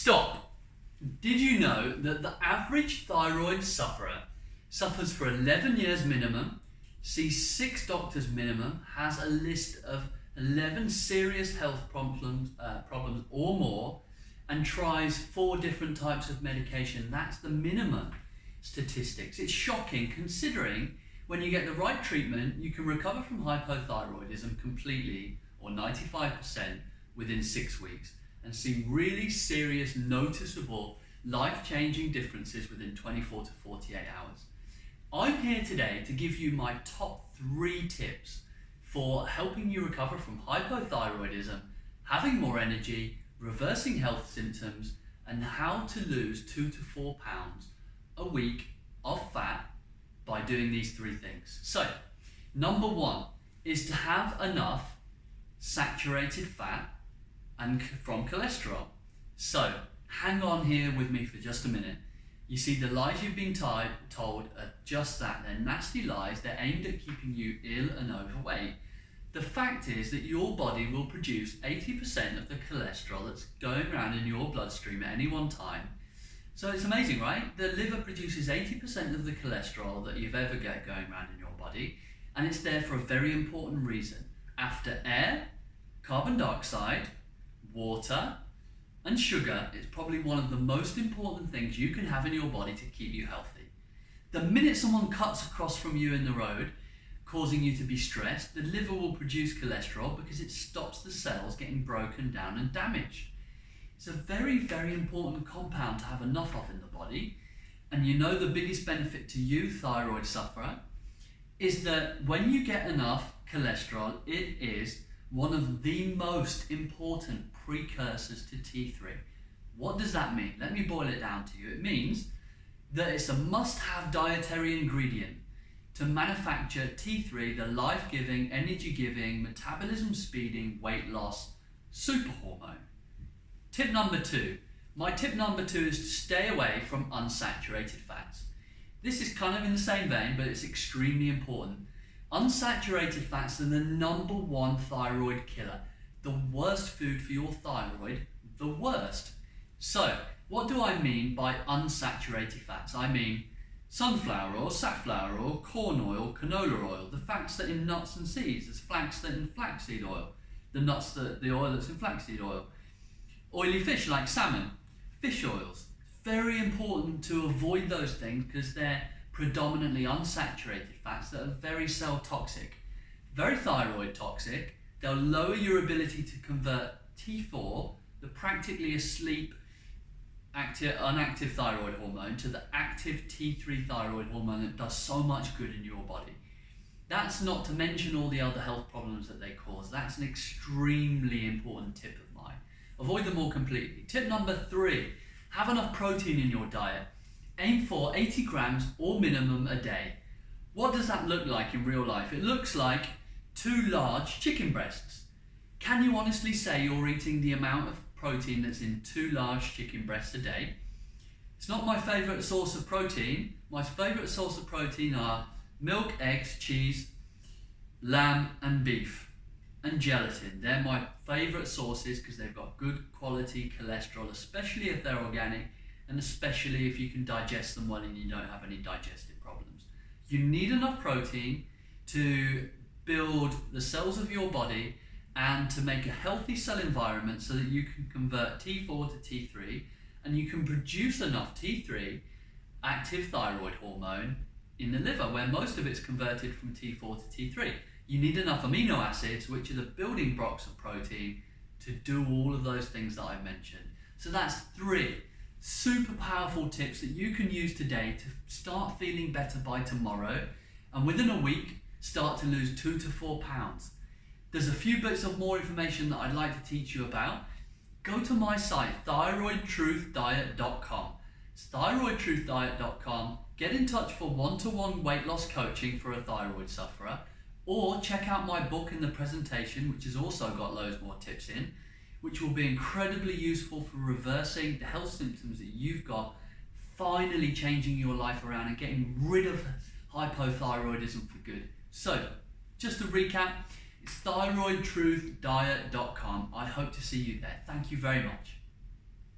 Stop! Did you know that the average thyroid sufferer suffers for 11 years minimum, sees 6 doctors minimum, has a list of 11 serious health problems or more, and tries 4 different types of medication? That's the minimum statistics. It's shocking considering when you get the right treatment, you can recover from hypothyroidism completely or 95% within 6 weeks and see really serious, noticeable, life-changing differences within 24 to 48 hours. I'm here today to give you my top 3 tips for helping you recover from hypothyroidism, having more energy, reversing health symptoms, and how to lose 2 to 4 pounds a week of fat by doing these 3 things. So, number 1 is to have enough saturated fat and from cholesterol. So, hang on here with me for just a minute. You see, the lies you've been told are just that. They're nasty lies. They're aimed at keeping you ill and overweight. The fact is that your body will produce 80% of the cholesterol that's going around in your bloodstream at any one time. So it's amazing, right? The liver produces 80% of the cholesterol that you've ever got going around in your body, and it's there for a very important reason. After air, carbon dioxide, water, and sugar, it's probably one of the most important things you can have in your body to keep you healthy. The minute someone cuts across from you in the road, causing you to be stressed, the liver will produce cholesterol because it stops the cells getting broken down and damaged. It's a very, very important compound to have enough of in the body. And you know the biggest benefit to you, thyroid sufferer, is that when you get enough cholesterol, it is one of the most important precursors to T3. What does that mean? Let me boil it down to you. It means that it's a must-have dietary ingredient to manufacture T3, the life-giving, energy-giving, metabolism-speeding, weight loss super hormone. Tip number 2. My tip number 2 is to stay away from unsaturated fats. This is kind of in the same vein, but it's extremely important. Unsaturated fats are the number 1 thyroid killer. The worst food for your thyroid, the worst. So, what do I mean by unsaturated fats? I mean sunflower oil, safflower oil, corn oil, canola oil, the fats that are in nuts and seeds, there's flax that in flaxseed oil, the oil that's in flaxseed oil. Oily fish like salmon, fish oils. Very important to avoid those things because they're predominantly unsaturated fats that are very cell toxic, very thyroid toxic. They'll lower your ability to convert T4, the practically asleep unactive thyroid hormone, to the active T3 thyroid hormone that does so much good in your body. That's not to mention all the other health problems that they cause. That's an extremely important tip of mine. Avoid them all completely. Tip number 3, have enough protein in your diet. Aim for 80 grams or minimum a day. What does that look like in real life? It looks like 2 large chicken breasts. Can you honestly say you're eating the amount of protein that's in 2 large chicken breasts a day? It's not my favourite source of protein. My favourite source of protein are milk, eggs, cheese, lamb and beef, and gelatin. They're my favourite sources because they've got good quality cholesterol, especially if they're organic, and especially if you can digest them well and you don't have any digestive problems. You need enough protein to build the cells of your body and to make a healthy cell environment so that you can convert T4 to T3 and you can produce enough T3, active thyroid hormone, in the liver where most of it's converted from T4 to T3. You need enough amino acids, which are the building blocks of protein, to do all of those things that I mentioned. So that's 3 super powerful tips that you can use today to start feeling better by tomorrow, and within a week start to lose 2 to 4 pounds. There's a few bits of more information that I'd like to teach you about. Go to my site, thyroidtruthdiet.com. It's thyroidtruthdiet.com. Get in touch for one-to-one weight loss coaching for a thyroid sufferer, or check out my book in the presentation, which has also got loads more tips in, which will be incredibly useful for reversing the health symptoms that you've got, finally changing your life around and getting rid of hypothyroidism for good. So, just to recap, it's thyroidtruthdiet.com. I hope to see you there. Thank you very much.